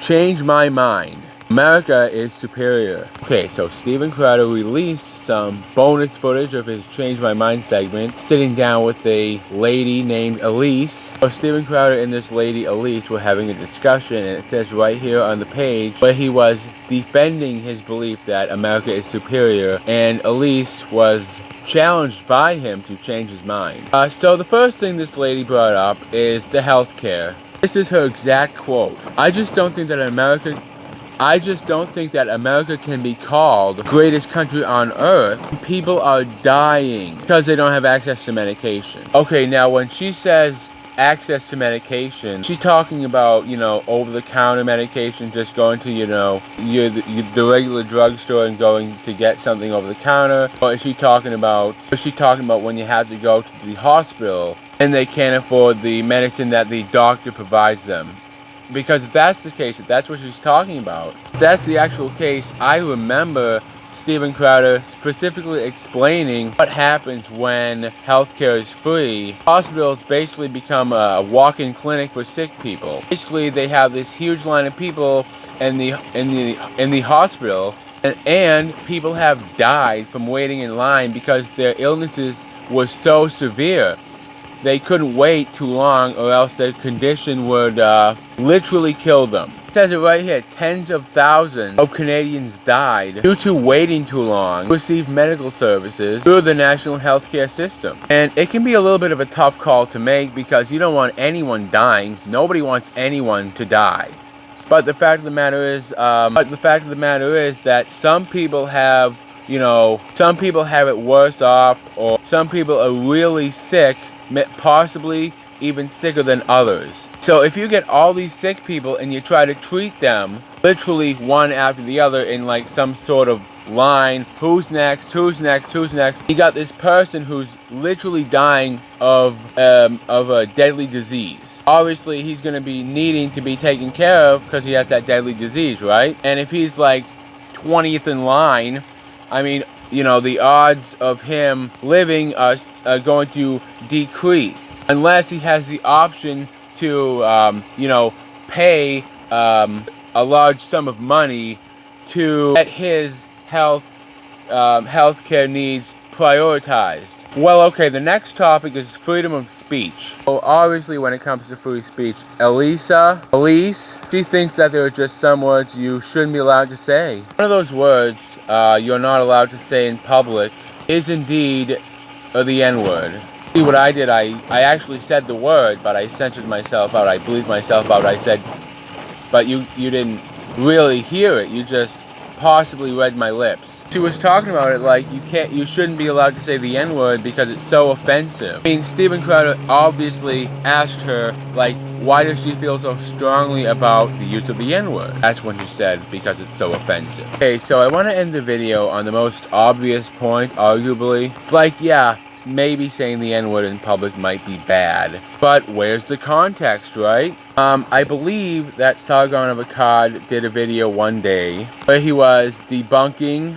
Change my mind. America is superior. Okay, so Steven Crowder released some bonus footage of his Change My Mind segment, sitting down with a lady named Elise. So Steven Crowder and this lady Elise were having a discussion, and it says right here on the page where he was defending his belief that America is superior, and Elise was challenged by him to change his mind. So the first thing this lady brought up is the healthcare. This is her exact quote. I just don't think that America can be called the greatest country on earth. People are dying because they don't have access to medication. Okay, now when she says access to medication, she's talking about, over-the-counter medication, just going to, the regular drugstore and going to get something over the counter? Or is she talking about when you have to go to the hospital and they can't afford the medicine that the doctor provides them? Because if that's the case, if that's what she's talking about, if that's the actual case, I remember Steven Crowder specifically explaining what happens when healthcare is free. Hospitals basically become a walk-in clinic for sick people. Basically, they have this huge line of people in the hospital, and people have died from waiting in line because their illnesses were so severe. They couldn't wait too long, or else their condition would literally kill them. It says it right here, tens of thousands of Canadians died due to waiting too long to receive medical services through the national healthcare system. And it can be a little bit of a tough call to make because you don't want anyone dying. Nobody wants anyone to die. But the fact of the matter is, that some people have, some people have it worse off, or some people are really sick, possibly even sicker than others. So if you get all these sick people and you try to treat them literally one after the other in like some sort of line, who's next, you got this person who's literally dying of a deadly disease. Obviously he's going to be needing to be taken care of because he has that deadly disease, right? And if he's like 20th in line, I mean, the odds of him living are going to decrease unless he has the option to, pay a large sum of money to get his healthcare needs prioritized. Well, okay, the next topic is freedom of speech. So obviously when it comes to free speech, Elise, she thinks that there are just some words you shouldn't be allowed to say. One of those words you're not allowed to say in public is indeed the N-word. See what I did, I actually said the word, but I censored myself out, I bleeped myself out, I said, but you didn't really hear it, you just possibly read my lips. She was talking about it like you shouldn't be allowed to say the N-word because it's so offensive. I mean, Steven Crowder obviously asked her, like, why does she feel so strongly about the use of the N-word? That's when she said, because it's so offensive. Okay, so I want to end the video on the most obvious point, arguably. Like, yeah, maybe saying the N-word in public might be bad, but where's the context, right? I believe that Sargon of Akkad did a video one day where he was debunking,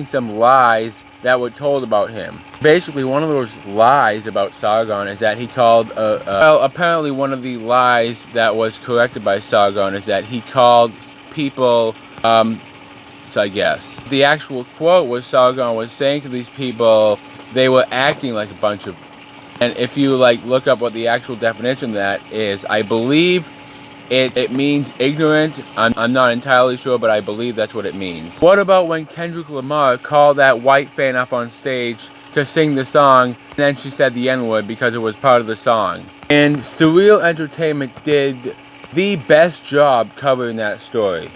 some lies that were told about him. Basically, one of those lies about Sargon is that he called, apparently one of the lies that was corrected by Sargon is that he called people, I guess. The actual quote was Sargon was saying to these people, they were acting like a bunch of... And if you look up what the actual definition of that is, I believe it means ignorant. I'm not entirely sure, but I believe that's what it means. What about when Kendrick Lamar called that white fan up on stage to sing the song, and then she said the N-word because it was part of the song? And Surreal Entertainment did the best job covering that story.